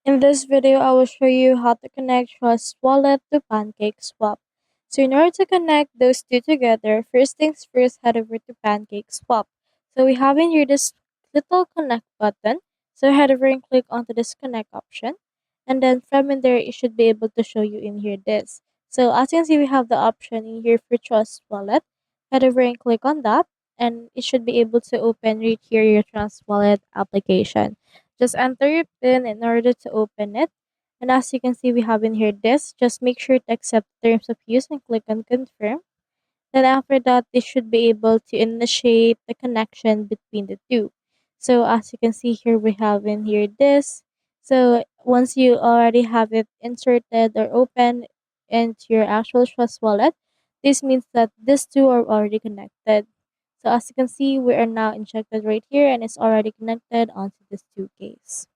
In this video, I will show you how to connect Trust Wallet to PancakeSwap. So in order to connect those two together, first things first, head over to PancakeSwap. So we have in here this little connect button. So head over and click onto this connect option. And then from in there, it should be able to show you in here this. So as you can see, we have the option in here for Trust Wallet. Head over and click on that. And it should be able to open right here your Trust Wallet application. Just enter your PIN in order to open it. And as you can see, we have in here this. Just make sure to accept terms of use and click on confirm. Then after that, this should be able to initiate the connection between the two. So as you can see here, we have in here this. So once you already have it inserted or open into your actual Trust wallet, this means that these two are already connected. So as you can see, we are now injected right here and it's already connected onto this two case.